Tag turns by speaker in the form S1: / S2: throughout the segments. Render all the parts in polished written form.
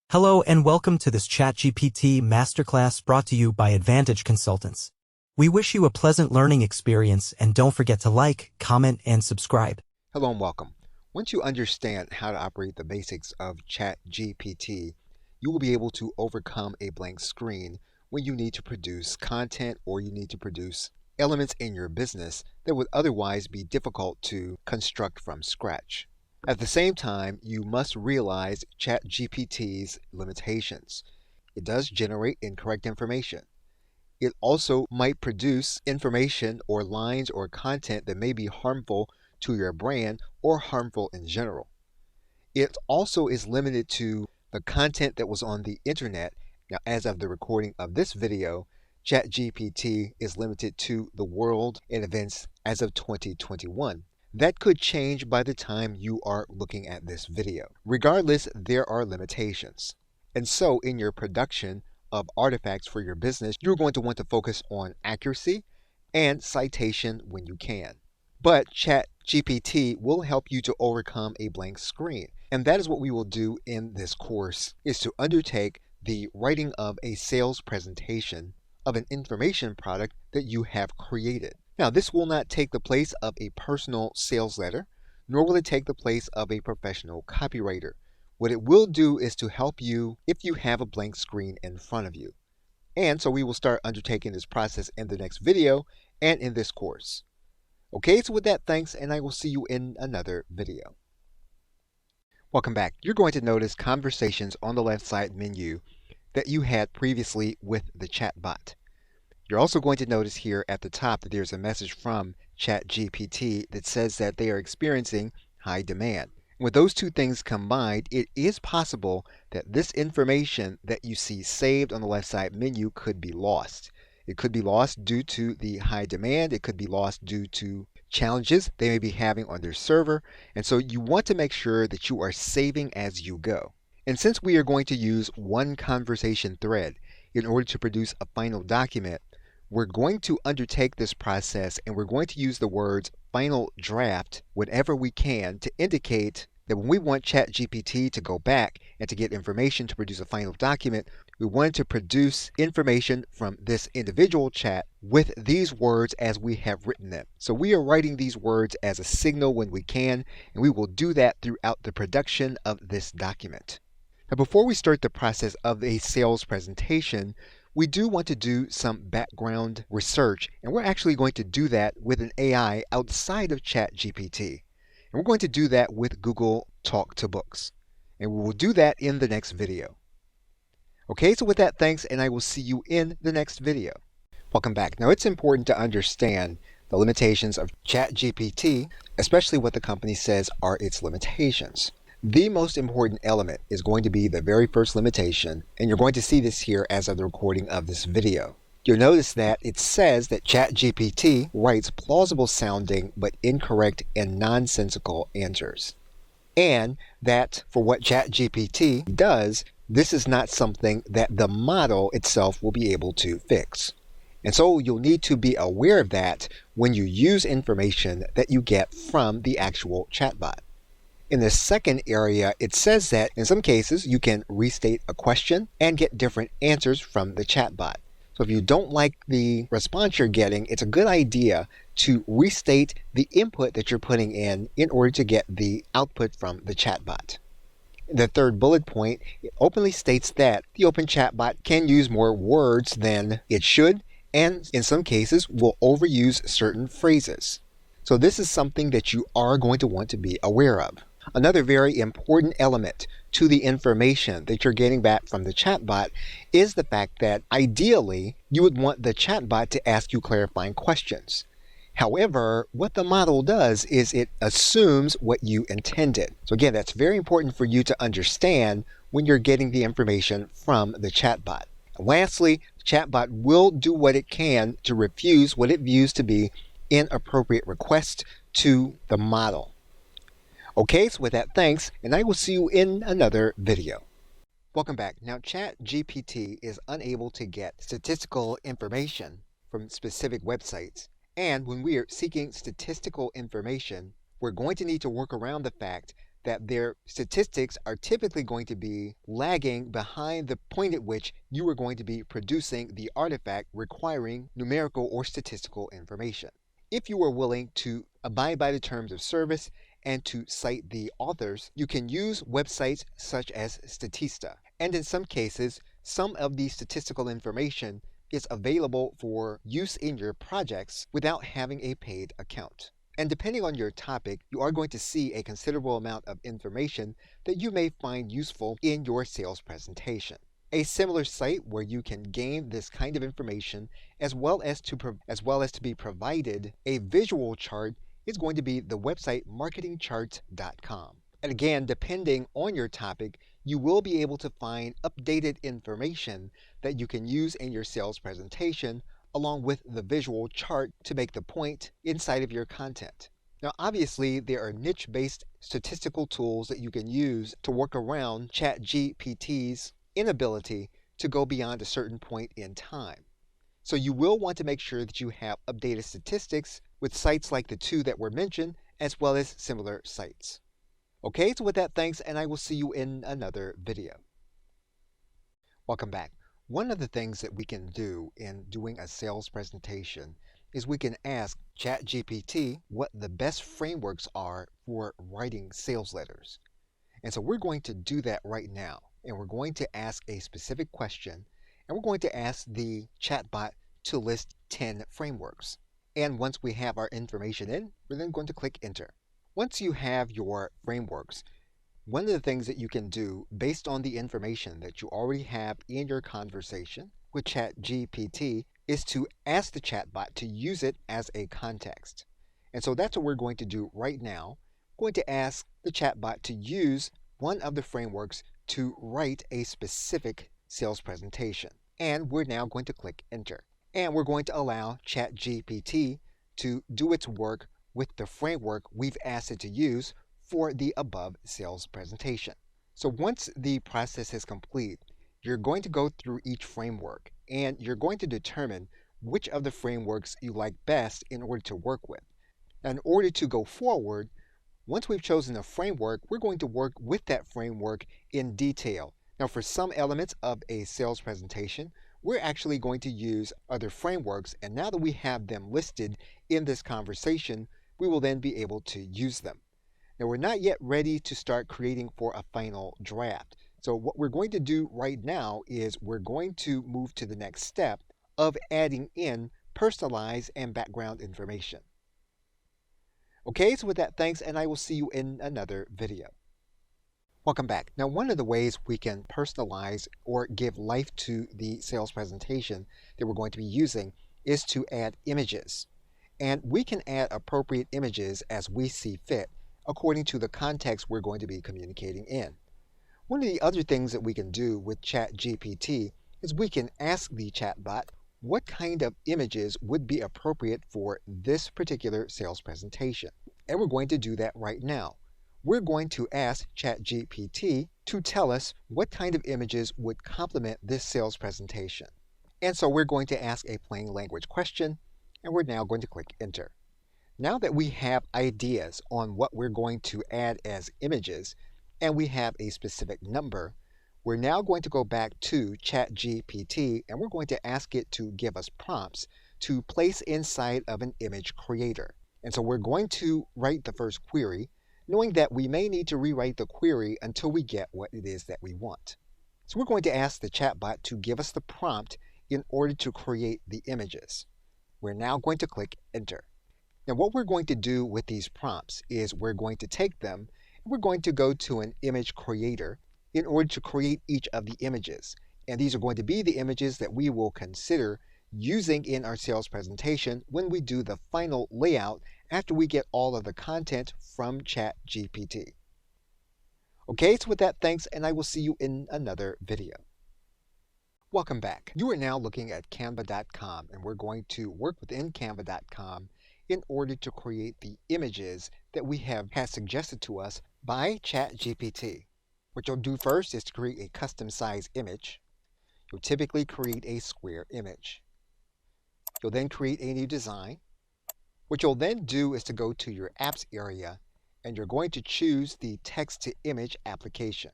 S1: Hello and welcome to this ChatGPT Masterclass brought to you by Edvantage Consultants. We wish you a pleasant learning experience and don't forget to like, comment, and subscribe.
S2: Hello and welcome. Once you understand how to operate the basics of ChatGPT, you will be able to overcome a blank screen when you need to produce content or you need to produce elements in your business that would otherwise be difficult to construct from scratch. At the same time, you must realize ChatGPT's limitations. It does generate incorrect information. It also might produce information or lines or content that may be harmful to your brand or harmful in general. It also is limited to the content that was on the internet. Now, as of the recording of this video, ChatGPT is limited to the world and events as of 2021. That could change by the time you are looking at this video. Regardless, there are limitations. And so in your production of artifacts for your business, you're going to want to focus on accuracy and citation when you can. But ChatGPT will help you to overcome a blank screen. And that is what we will do in this course, is to undertake the writing of a sales presentation of an information product that you have created. Now, this will not take the place of a personal sales letter, nor will it take the place of a professional copywriter. What it will do is to help you if you have a blank screen in front of you. And so we will start undertaking this process in the next video and in this course. Okay, so with that, thanks, and I will see you in another video. Welcome back. You're going to notice conversations on the left side menu that you had previously with the chatbot. You're also going to notice here at the top that there's a message from ChatGPT that says that they are experiencing high demand. With those two things combined, it is possible that this information that you see saved on the left side menu could be lost. It could be lost due to the high demand. It could be lost due to challenges they may be having on their server. And so you want to make sure that you are saving as you go. And since we are going to use one conversation thread in order to produce a final document, we're going to undertake this process and we're going to use the words final draft whenever we can to indicate that when we want ChatGPT to go back and to get information to produce a final document, we want to produce information from this individual chat with these words as we have written them. So we are writing these words as a signal when we can, and we will do that throughout the production of this document. Now, before we start the process of a sales presentation, we do want to do some background research, and we're actually going to do that with an AI outside of ChatGPT. And we're going to do that with Google Talk to Books. And we will do that in the next video. Okay, so with that, thanks, and I will see you in the next video. Welcome back. Now, it's important to understand the limitations of ChatGPT, especially what the company says are its limitations. The most important element is going to be the very first limitation, and you're going to see this here as of the recording of this video. You'll notice that it says that ChatGPT writes plausible sounding but incorrect and nonsensical answers. And that for what ChatGPT does, this is not something that the model itself will be able to fix. And so you'll need to be aware of that when you use information that you get from the actual chatbot. In the second area, it says that in some cases you can restate a question and get different answers from the chatbot. So if you don't like the response you're getting, it's a good idea to restate the input that you're putting in order to get the output from the chatbot. The third bullet point, it openly states that the open chatbot can use more words than it should, and in some cases will overuse certain phrases. So this is something that you are going to want to be aware of. Another very important element to the information that you're getting back from the chatbot is the fact that ideally you would want the chatbot to ask you clarifying questions. However, what the model does is it assumes what you intended. So again, that's very important for you to understand when you're getting the information from the chatbot. And lastly, the chatbot will do what it can to refuse what it views to be inappropriate requests to the model. Okay, so with that, thanks, and I will see you in another video. Welcome back. Now, ChatGPT is unable to get statistical information from specific websites. And when we are seeking statistical information we're going to need to work around the fact that their statistics are typically going to be lagging behind the point at which you are going to be producing the artifact requiring numerical or statistical information. If you are willing to abide by the terms of service and to cite the authors, you can use websites such as Statista. And in some cases, some of the statistical information is available for use in your projects without having a paid account. And depending on your topic, you are going to see a considerable amount of information that you may find useful in your sales presentation. A similar site where you can gain this kind of information as well as to be provided a visual chart is going to be the website marketingcharts.com. And again, depending on your topic, you will be able to find updated information that you can use in your sales presentation along with the visual chart to make the point inside of your content. Now, obviously, there are niche-based statistical tools that you can use to work around ChatGPT's inability to go beyond a certain point in time. So you will want to make sure that you have updated statistics with sites like the two that were mentioned, as well as similar sites. Okay, so with that, thanks, and I will see you in another video. Welcome back. One of the things that we can do in doing a sales presentation is we can ask ChatGPT what the best frameworks are for writing sales letters. And so we're going to do that right now. And we're going to ask a specific question. And we're going to ask the chatbot to list 10 frameworks. And once we have our information in, we're then going to click enter. Once you have your frameworks, one of the things that you can do based on the information that you already have in your conversation with ChatGPT is to ask the chatbot to use it as a context. And so that's what we're going to do right now. We're going to ask the chatbot to use one of the frameworks to write a specific sales presentation. And we're now going to click enter. And we're going to allow ChatGPT to do its work with the framework we've asked it to use for the above sales presentation. So once the process is complete, you're going to go through each framework and you're going to determine which of the frameworks you like best in order to work with. Now, in order to go forward, once we've chosen a framework, we're going to work with that framework in detail. Now, for some elements of a sales presentation, we're actually going to use other frameworks, and now that we have them listed in this conversation, we will then be able to use them. Now, we're not yet ready to start creating for a final draft. So what we're going to do right now is we're going to move to the next step of adding in personalized and background information. Okay, so with that, thanks, and I will see you in another video. Welcome back. Now, one of the ways we can personalize or give life to the sales presentation that we're going to be using is to add images. And we can add appropriate images as we see fit according to the context we're going to be communicating in. One of the other things that we can do with ChatGPT is we can ask the chatbot what kind of images would be appropriate for this particular sales presentation. And we're going to do that right now. We're going to ask ChatGPT to tell us what kind of images would complement this sales presentation. And so we're going to ask a plain language question, and we're now going to click enter. Now that we have ideas on what we're going to add as images, and we have a specific number, we're now going to go back to ChatGPT and we're going to ask it to give us prompts to place inside of an image creator. And so we're going to write the first query, knowing that we may need to rewrite the query until we get what it is that we want. So we're going to ask the chatbot to give us the prompt in order to create the images. We're now going to click enter. Now what we're going to do with these prompts is we're going to take them and we're going to go to an image creator in order to create each of the images. And these are going to be the images that we will consider using in our sales presentation when we do the final layout after we get all of the content from ChatGPT. Okay, so with that, thanks, and I will see you in another video. Welcome back. You are now looking at Canva.com, and we're going to work within Canva.com in order to create the images that we have had suggested to us by ChatGPT. What you'll do first is to create a custom size image. You'll typically create a square image. You'll then create a new design. What you'll then do is to go to your apps area and you're going to choose the text-to-image application.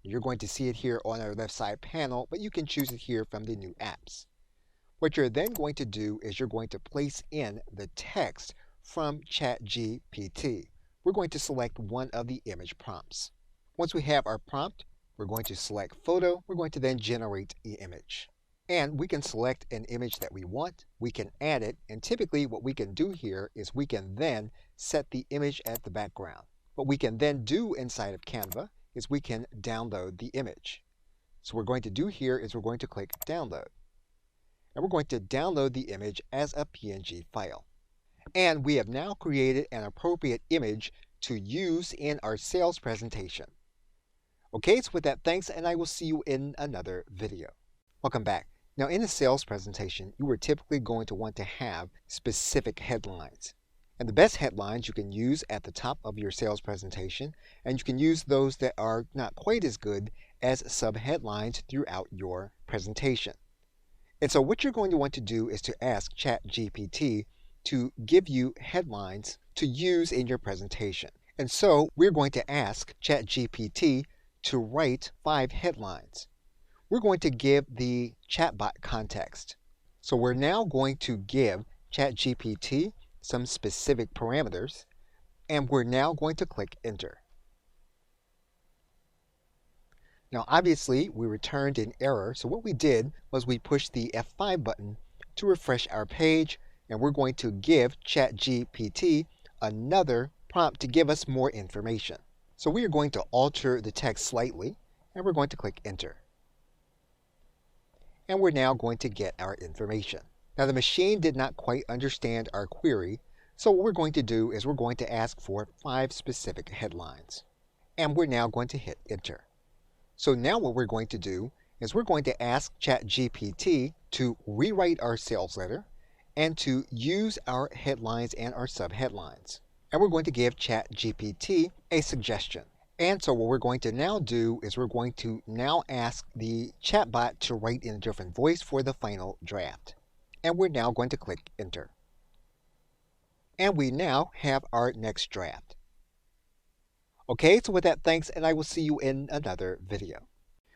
S2: You're going to see it here on our left side panel, but you can choose it here from the new apps. What you're then going to do is you're going to place in the text from ChatGPT. We're going to select one of the image prompts. Once we have our prompt, we're going to select photo. We're going to then generate the image. And we can select an image that we want. We can add it. And typically what we can do here is we can then set the image as the background. What we can then do inside of Canva is we can download the image. So what we're going to do here is we're going to click download. And we're going to download the image as a PNG file. And we have now created an appropriate image to use in our sales presentation. Okay, so with that, thanks, and I will see you in another video. Welcome back. Now in a sales presentation, you are typically going to want to have specific headlines. And the best headlines you can use at the top of your sales presentation, and you can use those that are not quite as good as sub-headlines throughout your presentation. And so what you're going to want to do is to ask ChatGPT to give you headlines to use in your presentation. And so we're going to ask ChatGPT to write 5 headlines. We're going to give the chatbot context. So we're now going to give ChatGPT some specific parameters, and we're now going to click enter. Now obviously we returned an error, so what we did was we pushed the F5 button to refresh our page, and we're going to give ChatGPT another prompt to give us more information. So we are going to alter the text slightly, and we're going to click enter. And we're now going to get our information. Now the machine did not quite understand our query, so what we're going to do is we're going to ask for 5 specific headlines. And we're now going to hit enter. So now what we're going to do is we're going to ask ChatGPT to rewrite our sales letter and to use our headlines and our sub-headlines. And we're going to give ChatGPT a suggestion. And so what we're going to now do is we're going to now ask the chatbot to write in a different voice for the final draft. And we're now going to click enter. And we now have our next draft. Okay, so with that, thanks, and I will see you in another video.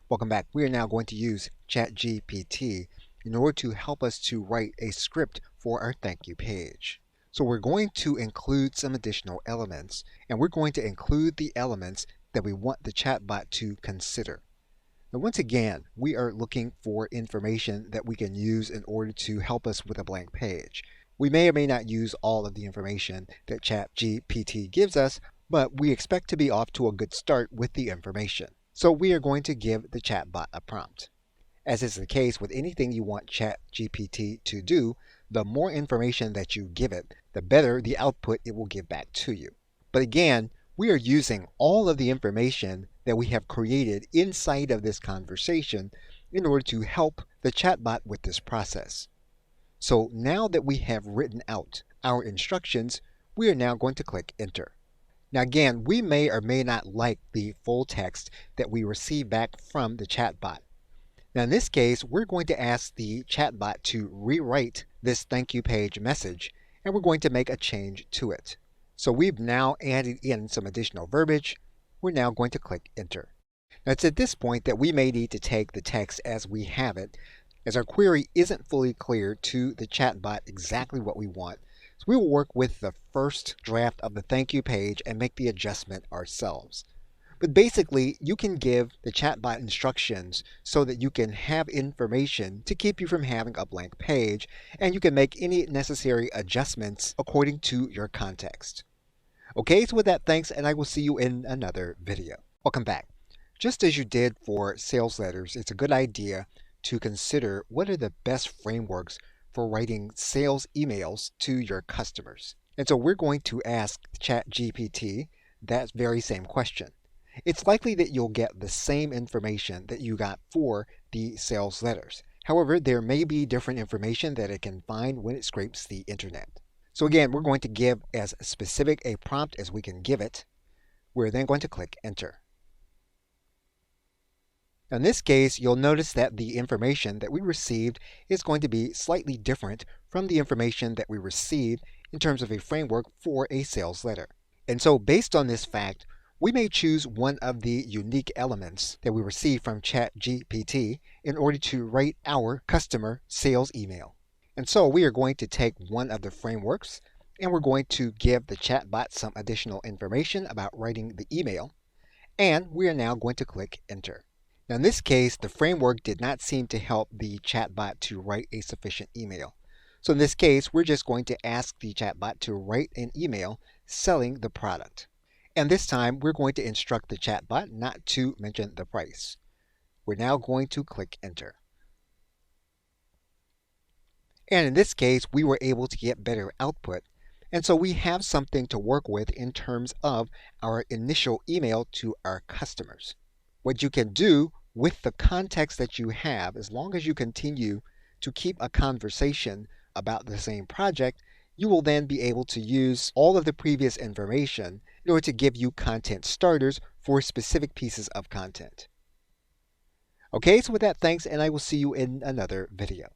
S2: Welcome back. We are now going to use ChatGPT in order to help us to write a script for our thank you page. So we're going to include some additional elements, and we're going to include the elements that we want the chatbot to consider. Now once again, we are looking for information that we can use in order to help us with a blank page. We may or may not use all of the information that ChatGPT gives us, but we expect to be off to a good start with the information. So we are going to give the chatbot a prompt. As is the case with anything you want ChatGPT to do, the more information that you give it, the better the output it will give back to you. But again, we are using all of the information that we have created inside of this conversation in order to help the chatbot with this process. So now that we have written out our instructions, we are now going to click enter. Now again, we may or may not like the full text that we receive back from the chatbot. Now in this case, we're going to ask the chatbot to rewrite this thank you page message, and we're going to make a change to it. So we've now added in some additional verbiage. We're now going to click enter. Now it's at this point that we may need to take the text as we have it, as our query isn't fully clear to the chatbot exactly what we want. So we will work with the first draft of the thank you page and make the adjustment ourselves. But basically, you can give the chatbot instructions so that you can have information to keep you from having a blank page, and you can make any necessary adjustments according to your context. Okay, so with that, thanks, and I will see you in another video. Welcome back. Just as you did for sales letters, it's a good idea to consider what are the best frameworks for writing sales emails to your customers. And so we're going to ask ChatGPT that very same question. It's likely that you'll get the same information that you got for the sales letters. However, there may be different information that it can find when it scrapes the internet. So again, we're going to give as specific a prompt as we can give it. We're then going to click enter. In this case, you'll notice that the information that we received is going to be slightly different from the information that we received in terms of a framework for a sales letter. And so based on this fact, we may choose one of the unique elements that we receive from ChatGPT in order to write our customer sales email. And so we are going to take one of the frameworks and we're going to give the chatbot some additional information about writing the email. And we are now going to click enter. Now in this case, the framework did not seem to help the chatbot to write a sufficient email. So in this case, we're just going to ask the chatbot to write an email selling the product. And this time, we're going to instruct the chatbot not to mention the price. We're now going to click enter. And in this case, we were able to get better output. And so we have something to work with in terms of our initial email to our customers. What you can do with the context that you have, as long as you continue to keep a conversation about the same project, you will then be able to use all of the previous information in order to give you content starters for specific pieces of content. Okay, so with that, thanks, and I will see you in another video.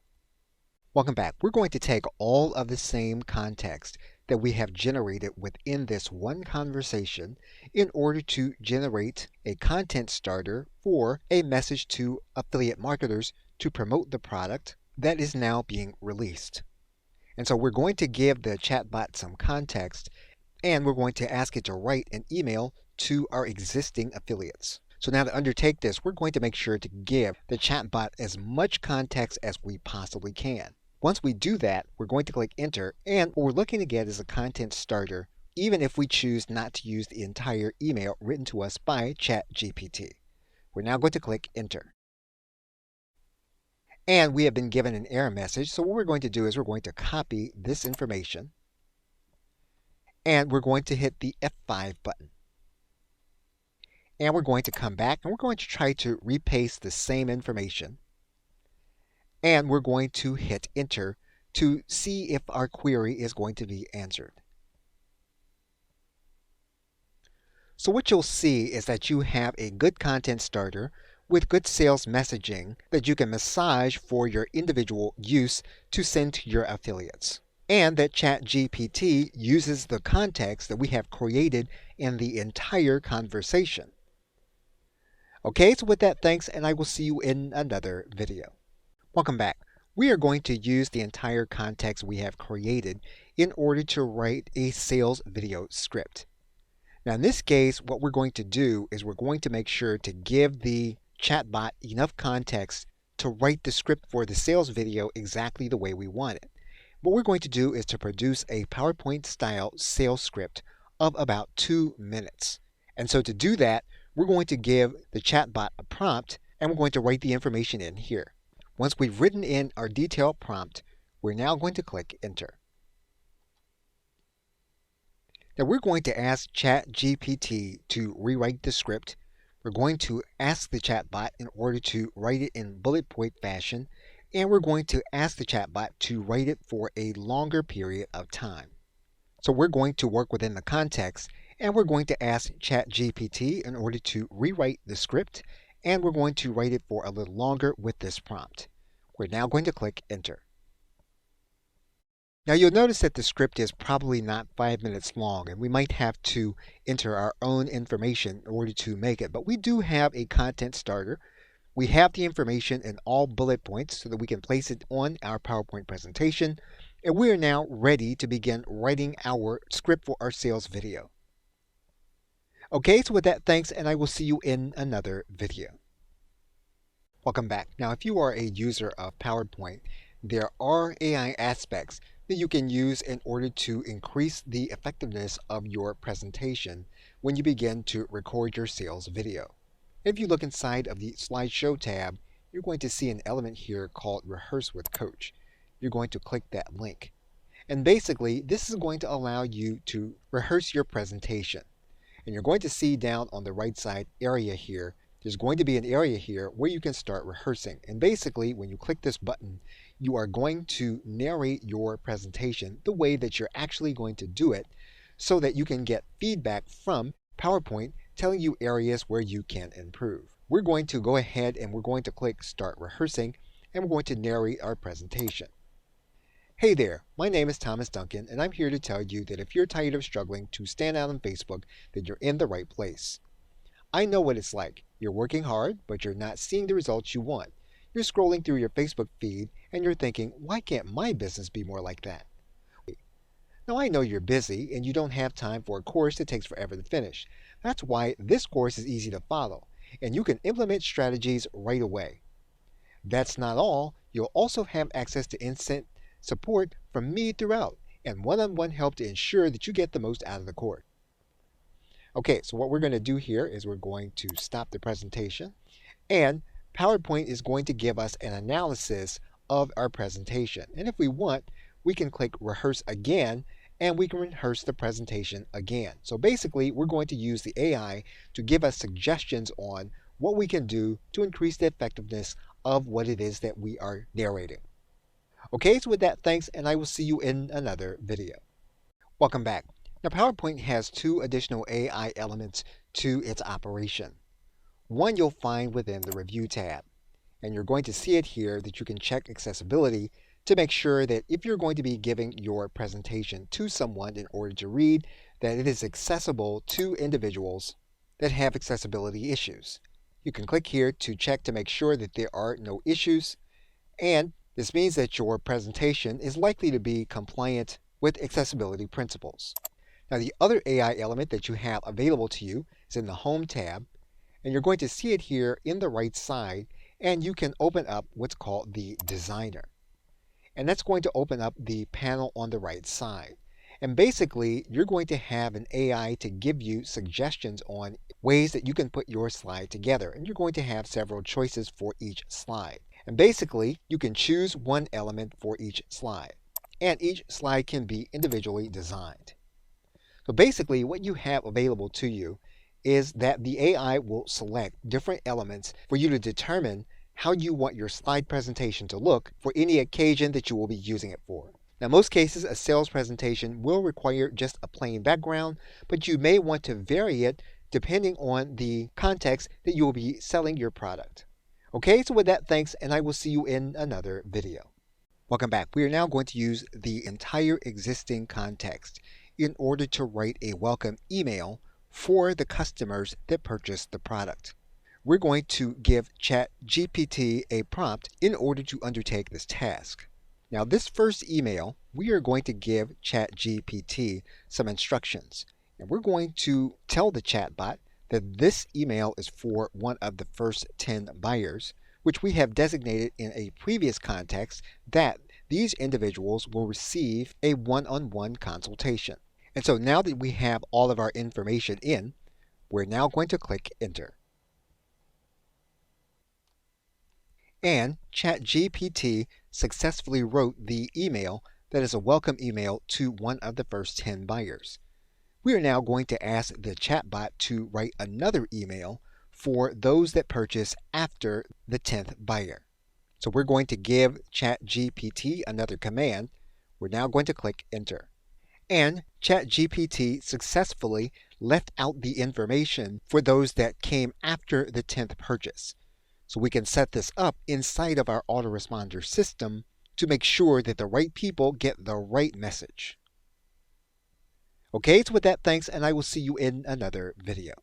S2: Welcome back. We're going to take all of the same context that we have generated within this one conversation in order to generate a content starter for a message to affiliate marketers to promote the product that is now being released. And so we're going to give the chatbot some context and we're going to ask it to write an email to our existing affiliates. So now to undertake this, we're going to make sure to give the chatbot as much context as we possibly can. Once we do that, we're going to click enter, and what we're looking to get is a content starter, even if we choose not to use the entire email written to us by ChatGPT. We're now going to click enter. And we have been given an error message, so what we're going to do is we're going to copy this information, and we're going to hit the F5 button. And we're going to come back, and we're going to try to repaste the same information. And we're going to hit enter to see if our query is going to be answered. So what you'll see is that you have a good content starter with good sales messaging that you can massage for your individual use to send to your affiliates. And that ChatGPT uses the context that we have created in the entire conversation. Okay, so with that, thanks, and I will see you in another video. Welcome back. We are going to use the entire context we have created in order to write a sales video script. Now in this case, what we're going to do is we're going to make sure to give the chatbot enough context to write the script for the sales video exactly the way we want it. What we're going to do is to produce a PowerPoint style sales script of about 2 minutes. And so to do that, we're going to give the chatbot a prompt and we're going to write the information in here. Once we've written in our detailed prompt, we're now going to click enter. Now we're going to ask ChatGPT to rewrite the script. We're going to ask the chatbot in order to write it in bullet point fashion, and we're going to ask the chatbot to write it for a longer period of time. So we're going to work within the context, and we're going to ask ChatGPT in order to rewrite the script, and we're going to write it for a little longer with this prompt. We're now going to click enter. Now you'll notice that the script is probably not 5 minutes long, and we might have to enter our own information in order to make it, but we do have a content starter. We have the information in all bullet points so that we can place it on our PowerPoint presentation, and we are now ready to begin writing our script for our sales video. Okay, so with that, thanks, and I will see you in another video. Welcome back. Now, if you are a user of PowerPoint, there are AI aspects that you can use in order to increase the effectiveness of your presentation when you begin to record your sales video. If you look inside of the slideshow tab, you're going to see an element here called Rehearse with Coach. You're going to click that link. And basically, this is going to allow you to rehearse your presentation. And you're going to see down on the right side area here, there's going to be an area here where you can start rehearsing. And basically, when you click this button, you are going to narrate your presentation the way that you're actually going to do it so that you can get feedback from PowerPoint telling you areas where you can improve. We're going to go ahead and we're going to click Start Rehearsing, and we're going to narrate our presentation. Hey there, my name is Thomas Duncan, and I'm here to tell you that if you're tired of struggling to stand out on Facebook, then you're in the right place. I know what it's like. You're working hard, but you're not seeing the results you want. You're scrolling through your Facebook feed, and you're thinking, why can't my business be more like that? Now, I know you're busy, and you don't have time for a course that takes forever to finish. That's why this course is easy to follow, and you can implement strategies right away. That's not all. You'll also have access to instant support from me throughout and one-on-one help to ensure that you get the most out of the course. Okay, so what we're going to do here is we're going to stop the presentation, and PowerPoint is going to give us an analysis of our presentation. And if we want, we can click rehearse again, and we can rehearse the presentation again. So basically, we're going to use the AI to give us suggestions on what we can do to increase the effectiveness of what it is that we are narrating. Okay, so with that, thanks, and I will see you in another video. Welcome back. Now, PowerPoint has two additional AI elements to its operation. One you'll find within the Review tab, and you're going to see it here that you can check accessibility to make sure that if you're going to be giving your presentation to someone in order to read, that it is accessible to individuals that have accessibility issues. You can click here to check to make sure that there are no issues, and this means that your presentation is likely to be compliant with accessibility principles. Now, the other AI element that you have available to you is in the Home tab, and you're going to see it here in the right side, and you can open up what's called the Designer. And that's going to open up the panel on the right side. And basically, you're going to have an AI to give you suggestions on ways that you can put your slide together. And you're going to have several choices for each slide. And basically, you can choose one element for each slide. And each slide can be individually designed. So basically, what you have available to you is that the AI will select different elements for you to determine how you want your slide presentation to look for any occasion that you will be using it for. Now, most cases, a sales presentation will require just a plain background, but you may want to vary it depending on the context that you will be selling your product. Okay, so with that, thanks, and I will see you in another video. Welcome back. We are now going to use the entire existing context in order to write a welcome email for the customers that purchased the product. We're going to give ChatGPT a prompt in order to undertake this task. Now, this first email, we are going to give ChatGPT some instructions. And we're going to tell the chatbot that this email is for one of the first 10 buyers, which we have designated in a previous context that these individuals will receive a one-on-one consultation. And so now that we have all of our information in, we're now going to click Enter. And ChatGPT successfully wrote the email that is a welcome email to one of the first 10 buyers. We are now going to ask the chatbot to write another email for those that purchase after the 10th buyer. So we're going to give ChatGPT another command. We're now going to click Enter. And ChatGPT successfully left out the information for those that came after the 10th purchase. So we can set this up inside of our autoresponder system to make sure that the right people get the right message. Okay, so with that, thanks, and I will see you in another video.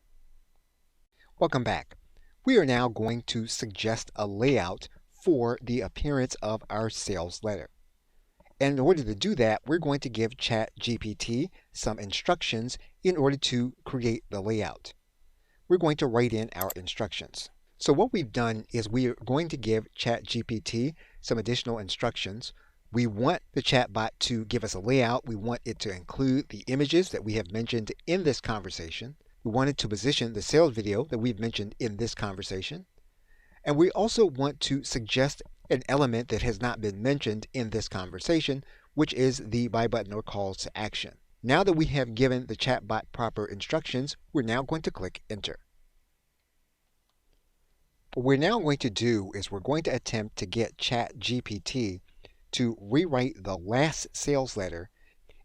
S2: Welcome back. We are now going to suggest a layout for the appearance of our sales letter. And in order to do that, we're going to give ChatGPT some instructions in order to create the layout. We're going to write in our instructions. So what we've done is we are going to give ChatGPT some additional instructions. We want the chatbot to give us a layout. We want it to include the images that we have mentioned in this conversation. We want it to position the sales video that we've mentioned in this conversation. And we also want to suggest an element that has not been mentioned in this conversation, which is the buy button or calls to action. Now that we have given the chatbot proper instructions, we're now going to click Enter. What we're now going to do is we're going to attempt to get ChatGPT to rewrite the last sales letter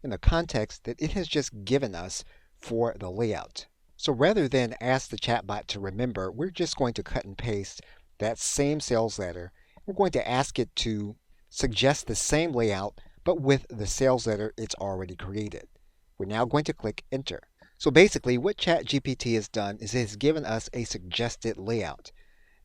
S2: in the context that it has just given us for the layout. So rather than ask the chatbot to remember, we're just going to cut and paste that same sales letter. We're going to ask it to suggest the same layout, but with the sales letter, it's already created. We're now going to click Enter. So basically, what ChatGPT has done is it has given us a suggested layout.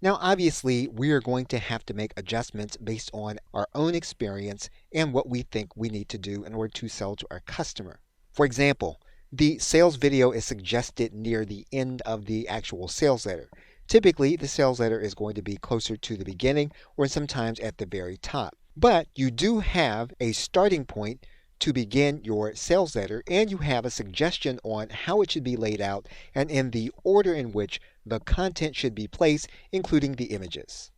S2: Now, obviously, we are going to have to make adjustments based on our own experience and what we think we need to do in order to sell to our customer. For example, the sales video is suggested near the end of the actual sales letter. Typically, the sales letter is going to be closer to the beginning or sometimes at the very top. But you do have a starting point to begin your sales letter, and you have a suggestion on how it should be laid out and in the order in which the content should be placed, including the images.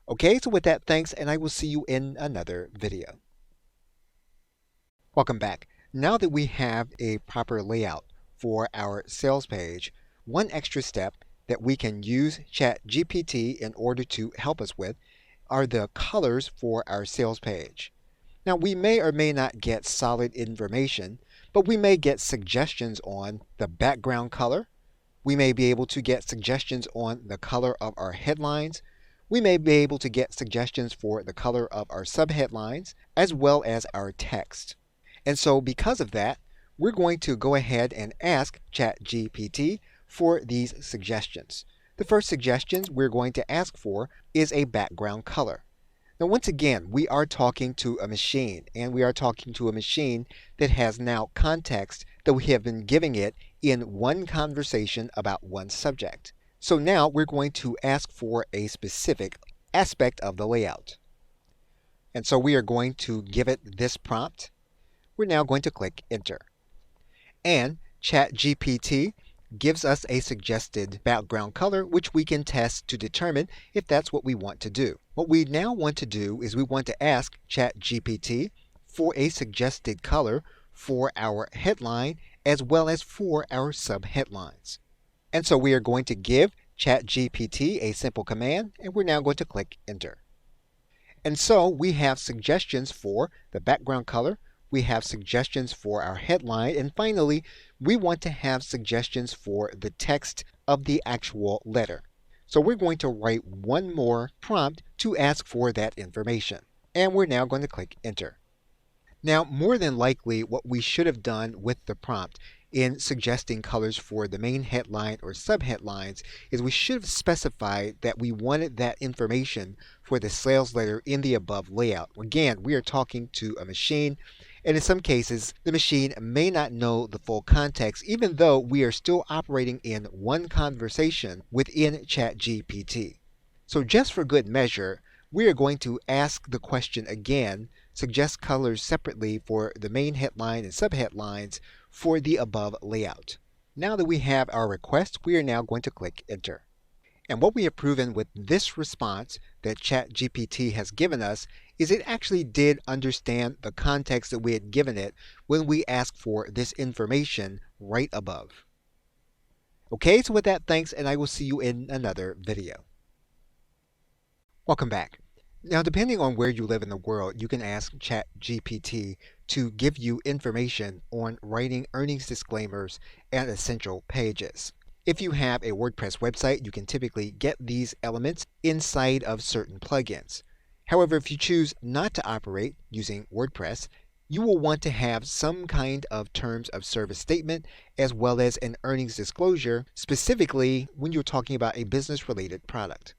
S2: Okay, so with that, thanks, and I will see you in another video. Welcome back. Now that we have a proper layout for our sales page, one extra step that we can use ChatGPT in order to help us with are the colors for our sales page. Now, we may or may not get solid information, but we may get suggestions on the background color. We may be able to get suggestions on the color of our headlines. We may be able to get suggestions for the color of our subheadlines, as well as our text. And so because of that, we're going to go ahead and ask ChatGPT for these suggestions. The first suggestions we're going to ask for is a background color. Now, once again, we are talking to a machine, and we are talking to a machine that has now context that we have been giving it in one conversation about one subject. So now we're going to ask for a specific aspect of the layout. And so we are going to give it this prompt. We're now going to click Enter. And ChatGPT gives us a suggested background color, which we can test to determine if that's what we want to do. What we now want to do is we want to ask ChatGPT for a suggested color for our headline as well as for our subheadlines. And so we are going to give ChatGPT a simple command, and we're now going to click Enter. And so we have suggestions for the background color, we have suggestions for our headline, and finally, we want to have suggestions for the text of the actual letter. So we're going to write one more prompt to ask for that information. And we're now going to click Enter. Now, more than likely, what we should have done with the prompt in suggesting colors for the main headline or subheadlines is we should have specified that we wanted that information for the sales letter in the above layout. Again, we are talking to a machine, and in some cases, the machine may not know the full context, even though we are still operating in one conversation within ChatGPT. So just for good measure, we are going to ask the question again, suggest colors separately for the main headline and subheadlines for the above layout. Now that we have our request, we are now going to click Enter. And what we have proven with this response that ChatGPT has given us is it actually did understand the context that we had given it when we asked for this information right above. Okay, so with that, thanks, and I will see you in another video. Welcome back. Now, depending on where you live in the world, you can ask ChatGPT to give you information on writing earnings disclaimers and essential pages. If you have a WordPress website, you can typically get these elements inside of certain plugins. However, if you choose not to operate using WordPress, you will want to have some kind of terms of service statement as well as an earnings disclosure, specifically when you're talking about a business-related product.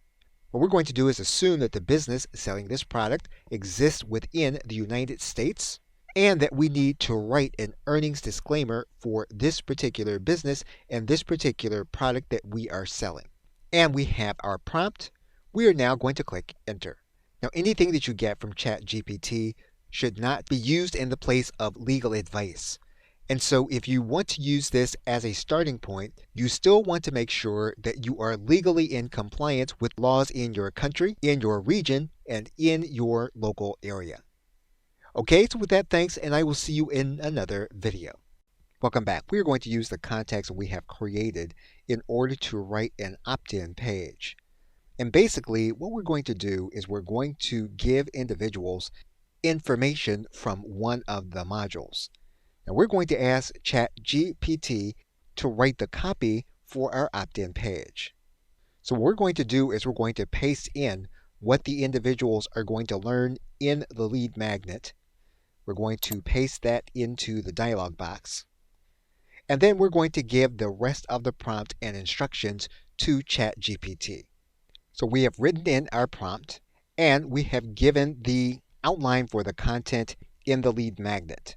S2: What we're going to do is assume that the business selling this product exists within the United States and that we need to write an earnings disclaimer for this particular business and this particular product that we are selling. And we have our prompt. We are now going to click Enter. Now, anything that you get from ChatGPT should not be used in the place of legal advice. And so if you want to use this as a starting point, you still want to make sure that you are legally in compliance with laws in your country, in your region, and in your local area. Okay, so with that, thanks, and I will see you in another video. Welcome back. We are going to use the context we have created in order to write an opt-in page. And basically, what we're going to do is we're going to give individuals information from one of the modules. Now we're going to ask ChatGPT to write the copy for our opt-in page. So what we're going to do is we're going to paste in what the individuals are going to learn in the lead magnet. We're going to paste that into the dialog box. And then we're going to give the rest of the prompt and instructions to ChatGPT. So we have written in our prompt, and we have given the outline for the content in the lead magnet.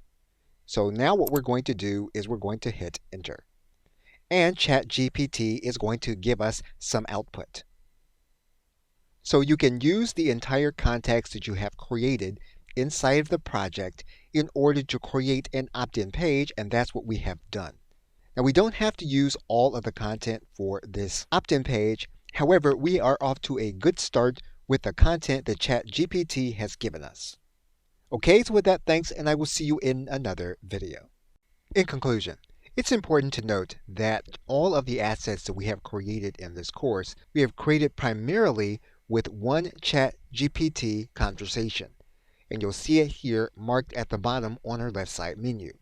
S2: So now what we're going to do is we're going to hit enter. And ChatGPT is going to give us some output. So you can use the entire context that you have created inside of the project in order to create an opt-in page, and that's what we have done. Now, we don't have to use all of the content for this opt-in page. However, we are off to a good start with the content that ChatGPT has given us. Okay, so with that, thanks, and I will see you in another video. In conclusion, it's important to note that all of the assets that we have created in this course, we have created primarily with one ChatGPT conversation. And you'll see it here marked at the bottom on our left side menu.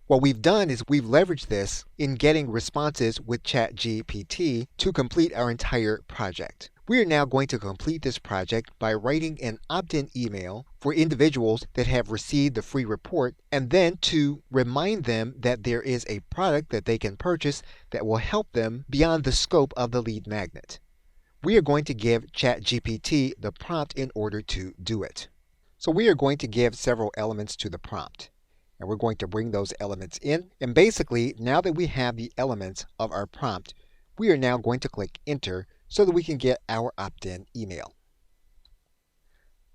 S2: What we've done is we've leveraged this in getting responses with ChatGPT to complete our entire project. We are now going to complete this project by writing an opt-in email for individuals that have received the free report, and then to remind them that there is a product that they can purchase that will help them beyond the scope of the lead magnet. We are going to give ChatGPT the prompt in order to do it. So we are going to give several elements to the prompt. And we're going to bring those elements in. And basically, now that we have the elements of our prompt, we are now going to click enter so that we can get our opt-in email.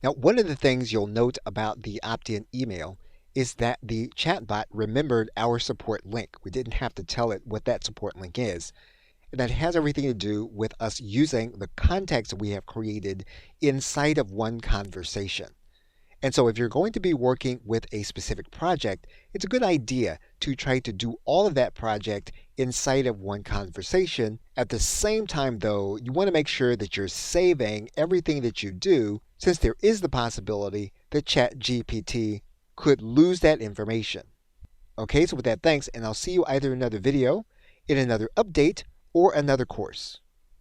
S2: Now, one of the things you'll note about the opt-in email is that the chatbot remembered our support link. We didn't have to tell it what that support link is. And that has everything to do with us using the context that we have created inside of one conversation. And so if you're going to be working with a specific project, it's a good idea to try to do all of that project inside of one conversation. At the same time, though, you want to make sure that you're saving everything that you do, since there is the possibility that ChatGPT could lose that information. Okay, so with that, thanks, and I'll see you either in another video, in another update, or another course.